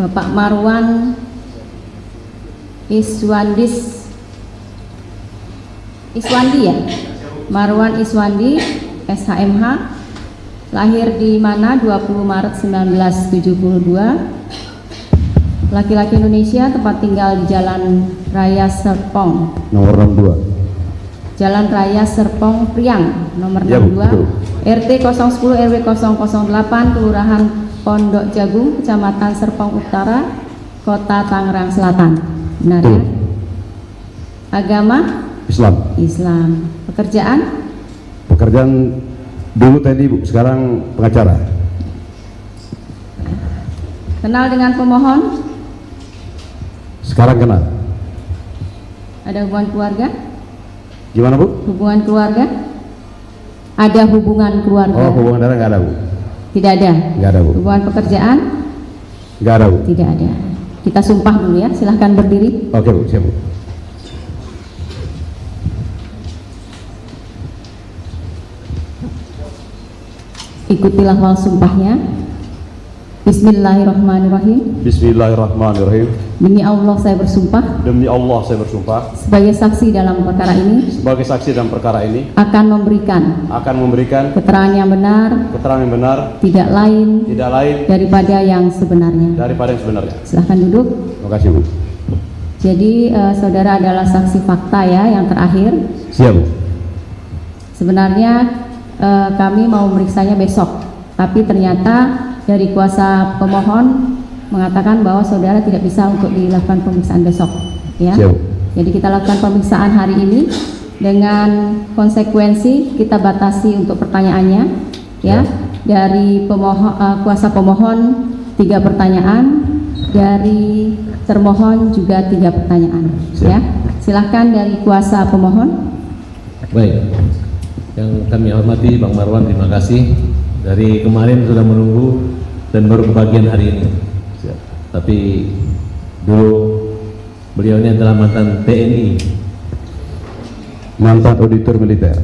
Bapak Marwan Iswandi ya, Marwan Iswandi SHMH, lahir di mana 20 Maret 1972, laki-laki Indonesia, tempat tinggal di Jalan Raya Serpong nomor 62, Jalan Raya Serpong Priang nomor ya, 62, RT 010 RW 008, Kelurahan Pondok Jagung, Kecamatan Serpong Utara, Kota Tangerang Selatan. Benar ya? Agama Islam. Pekerjaan dulu tadi Bu, sekarang pengacara. Kenal dengan pemohon? Sekarang kenal. Ada hubungan keluarga? Gimana Bu? Hubungan keluarga? Ada hubungan keluarga? Oh, hubungan darah nggak ada Bu? Tidak ada? Nggak ada Bu. Hubungan pekerjaan? Nggak ada Bu. Tidak ada. Kita sumpah dulu ya, silahkan berdiri. Oke Bu, siap Bu. Ikuti lafal sumpahnya. Bismillahirrahmanirrahim. Bismillahirrahmanirrahim. Demi Allah saya bersumpah. Demi Allah saya bersumpah. Sebagai saksi dalam perkara ini. Sebagai saksi dalam perkara ini. Akan memberikan. Keterangan yang benar. Tidak lain. Daripada yang sebenarnya. Silahkan duduk. Terima kasih Bu. Jadi saudara adalah saksi fakta ya yang terakhir. Siap Bu. Sebenarnya kami mau memeriksanya besok, tapi ternyata dari kuasa pemohon mengatakan bahwa saudara tidak bisa untuk dilakukan pemeriksaan besok ya. Siap. Jadi kita lakukan pemeriksaan hari ini dengan konsekuensi kita batasi untuk pertanyaannya ya. Dari kuasa pemohon 3 pertanyaan, dari termohon juga 3 pertanyaan. Siap. Ya. Silahkan dari kuasa pemohon. Baik, yang kami hormati Bang Marwan, terima kasih. Dari kemarin sudah menunggu dan baru kebagian hari ini. Siap. Tapi dulu beliau ini adalah mantan TNI, mantan auditor militer.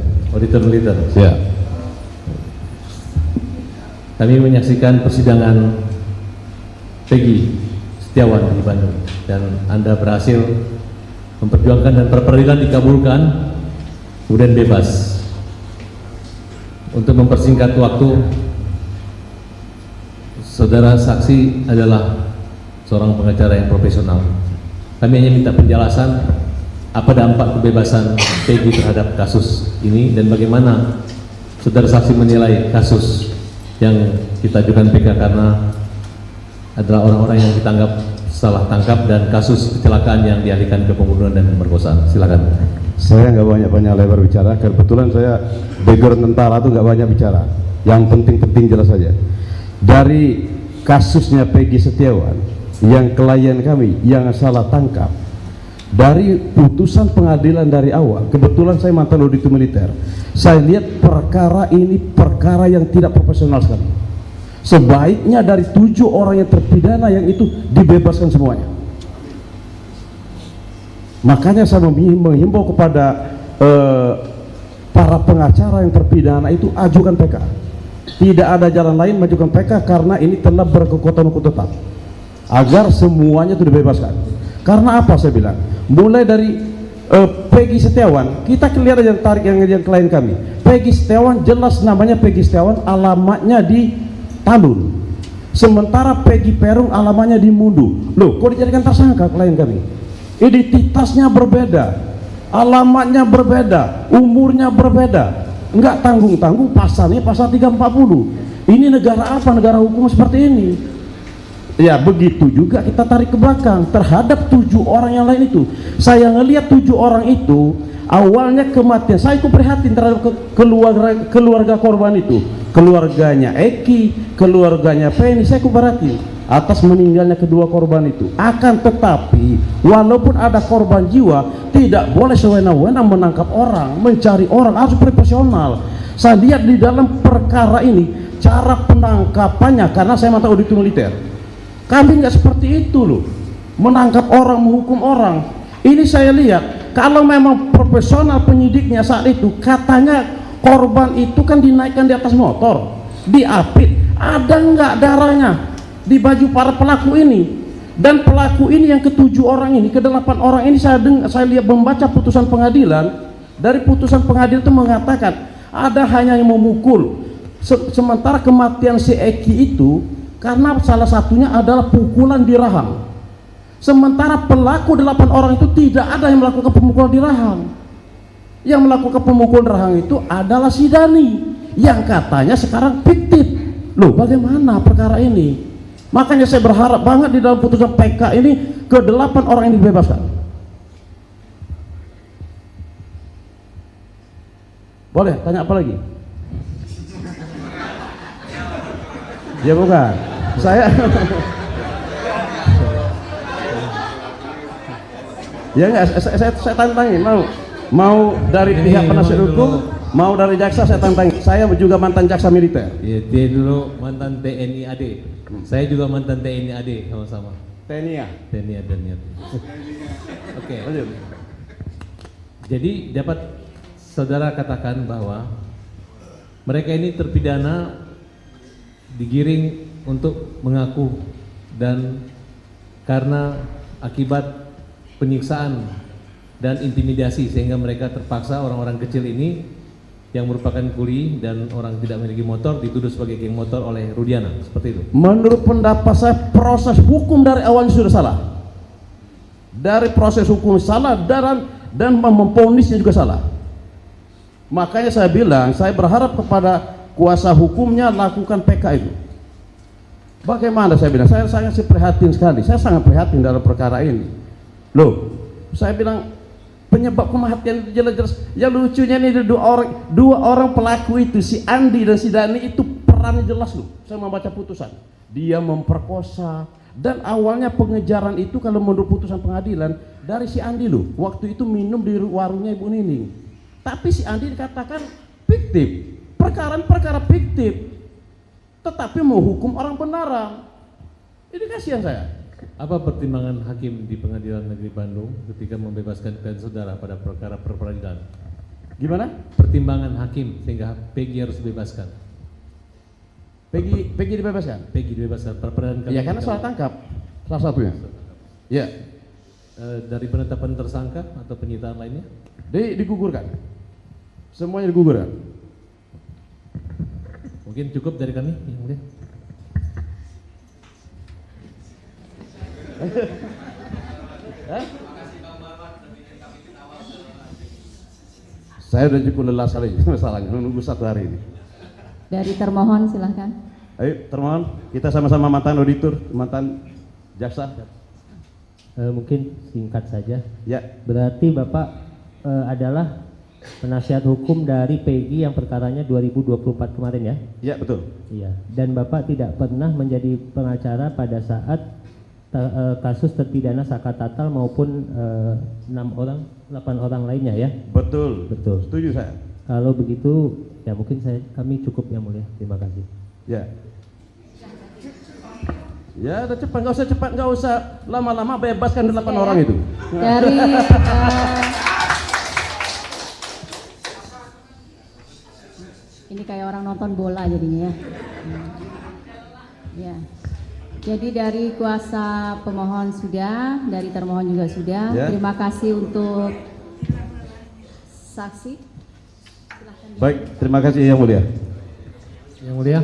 Siap. Kami menyaksikan persidangan Peggy Setiawan di Bandung dan Anda berhasil memperjuangkan dan peradilan dikabulkan, kemudian bebas. Untuk mempersingkat waktu, saudara saksi adalah seorang pengacara yang profesional. Kami hanya minta penjelasan apa dampak kebebasan Peggy terhadap kasus ini dan bagaimana saudara saksi menilai kasus yang kita ajukan PK karena adalah orang-orang yang ditangkap salah tangkap dan kasus kecelakaan yang dialihkan ke pembunuhan dan pemerkosaan. Silakan. Saya nggak banyak lebar bicara, kebetulan saya background tentara tuh nggak banyak bicara. Yang penting-penting jelas saja. Dari kasusnya Peggy Setiawan, yang klien kami yang salah tangkap, dari putusan pengadilan dari awal, kebetulan saya mantan auditor militer, saya lihat perkara ini perkara yang tidak profesional sekali. Sebaiknya dari 7 orang yang terpidana yang itu dibebaskan semuanya. Makanya saya menghimbau kepada para pengacara yang terpidana itu ajukan PK. Tidak ada jalan lain mengajukan PK karena ini telah berkekuatan hukum tetap. Agar semuanya itu dibebaskan. Karena apa saya bilang? Mulai dari Peggy Setiawan, kita lihat yang tarik yang klien kami. Peggy Setiawan jelas namanya Peggy Setiawan, alamatnya di Talun. Sementara Peggy Perum alamatnya di Mundu. Loh, kok dijadikan tersangka klien kami? Identitasnya berbeda, alamatnya berbeda, umurnya berbeda, enggak tanggung-tanggung, pasalnya pasal 340. Ini negara apa? Negara hukum seperti ini. Ya begitu juga kita tarik ke belakang terhadap 7 orang yang lain itu. Saya ngelihat 7 orang itu awalnya kematian, saya ikut prihatin terhadap keluarga korban itu, keluarganya Eki, keluarganya Penny, saya ikut prihatin atas meninggalnya kedua korban itu. Akan tetapi walaupun ada korban jiwa, tidak boleh sewenang-wenang menangkap orang, mencari orang, harus profesional. Saya lihat di dalam perkara ini cara penangkapannya, karena saya mantan auditor militer, kami nggak seperti itu loh, menangkap orang, menghukum orang. Ini saya lihat kalau memang profesional penyidiknya saat itu, katanya korban itu kan dinaikkan di atas motor, diapit, ada nggak darahnya di baju para pelaku ini? Dan pelaku ini yang ke-7 orang ini, ke-8 orang ini saya lihat membaca putusan pengadilan. Dari putusan pengadilan itu mengatakan ada hanya yang memukul. Sementara kematian si Eki itu karena salah satunya adalah pukulan di rahang. Sementara pelaku 8 orang itu tidak ada yang melakukan pemukulan di rahang. Yang melakukan pemukulan di rahang itu adalah si Dani yang katanya sekarang fiktif. Loh, bagaimana perkara ini? Makanya saya berharap banget di dalam putusan PK ini ke-8 orang ini dibebaskan. Boleh tanya apa lagi? Ya bukan. Saya ya enggak, saya tantangin, mau dari pihak penasihat hukum, mau dari jaksa, saya tantangin. Saya juga mantan jaksa militer. Ya, dia dulu mantan TNI AD. Saya juga mantan TNI AD sama-sama. TNI ya? TNI AD. Oke. Lanjut. Jadi dapat saudara katakan bahwa mereka ini terpidana digiring untuk mengaku dan karena akibat penyiksaan dan intimidasi sehingga mereka terpaksa orang-orang kecil ini yang merupakan kuli dan orang tidak memiliki motor dituduh sebagai geng motor oleh Rudiana, seperti itu. Menurut pendapat saya proses hukum dari awalnya sudah salah. Dari proses hukum salah dan memponisnya juga salah. Makanya saya bilang, saya berharap kepada kuasa hukumnya lakukan PK itu. Bagaimana saya bilang? Saya sangat prihatin sekali. Saya sangat prihatin dalam perkara ini. Loh, saya bilang penyebab kematian itu jelas-jelas. Yang lucunya ini dua orang pelaku itu, si Andi dan si Dani itu perannya jelas loh. Saya membaca putusan. Dia memperkosa dan awalnya pengejaran itu kalau menurut putusan pengadilan dari si Andi loh. Waktu itu minum di warungnya Ibu Nining. Tapi si Andi dikatakan fiktif. Perkara fiktif. Tetapi mau hukum orang benaran. Ini kasihan saya. Apa pertimbangan hakim di Pengadilan Negeri Bandung ketika membebaskan klien saudara pada perkara peradilan? Gimana? Pertimbangan hakim sehingga Peggy harus dibebaskan. Peggy dibebaskan? Peggy dibebaskan. Peradilan ya karena salah tangkap salah satunya. Ya. Dari penetapan tersangka atau penyitaan lainnya? Digugurkan. Semuanya digugurkan. Mungkin cukup dari kami, yang mulia. Saya udah cukup lelah sekali masalahnya menunggu 1 hari ini. Dari termohon silahkan. Ayo termohon, kita sama-sama mantan auditor, mantan jaksa. Mungkin singkat saja. Ya. Berarti Bapak adalah penasihat hukum dari Peggy yang perkaranya 2024 kemarin ya? Ya betul. Iya. Dan Bapak tidak pernah menjadi pengacara pada saat kasus terpidana Saka Tatal maupun 8 orang lainnya ya? Betul. Betul. Setuju saya. Kalau begitu ya mungkin kami cukup yang mulia. Terima kasih. Ya. Ya udah cepat, nggak usah lama-lama, bebaskan 8 orang itu. Dari ini kayak orang nonton bola jadinya ya. Ya. Jadi dari kuasa pemohon sudah, dari termohon juga sudah. Ya. Terima kasih untuk saksi. Silahkan. Baik, terima kasih Yang Mulia. Yang mulia.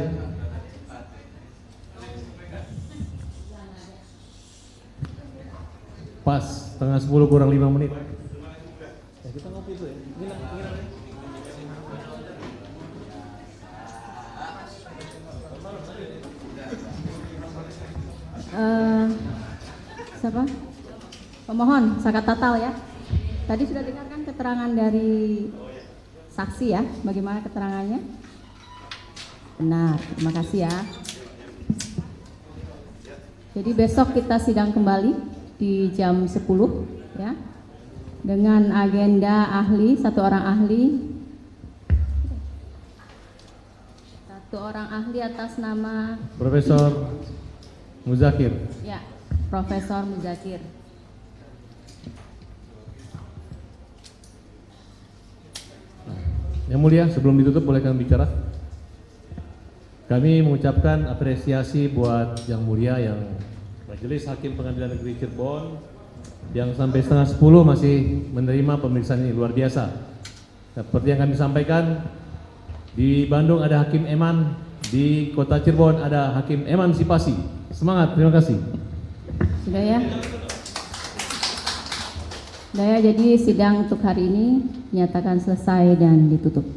Pas, setengah 10 kurang 5 menit. Kita ngopi itu ya. Siapa? Pemohon Saka Tatal ya. Tadi sudah dengarkan keterangan dari saksi ya. Bagaimana keterangannya? Benar, terima kasih ya. Jadi besok kita sidang kembali di jam 10 ya. Dengan agenda ahli, 1 orang ahli. 1 orang ahli atas nama Profesor Muzakir. ya, Profesor Muzakir. Yang mulia, sebelum ditutup boleh kami bicara? Kami mengucapkan apresiasi buat Yang Mulia yang Majelis Hakim Pengadilan Negeri Cirebon yang sampai setengah 10 masih menerima pemeriksaan ini luar biasa. Seperti yang kami sampaikan, di Bandung ada Hakim Eman, di Kota Cirebon ada Hakim Emansipasi. Semangat, terima kasih. Sudah ya? Sudah ya, jadi sidang untuk hari ini nyatakan selesai dan ditutup.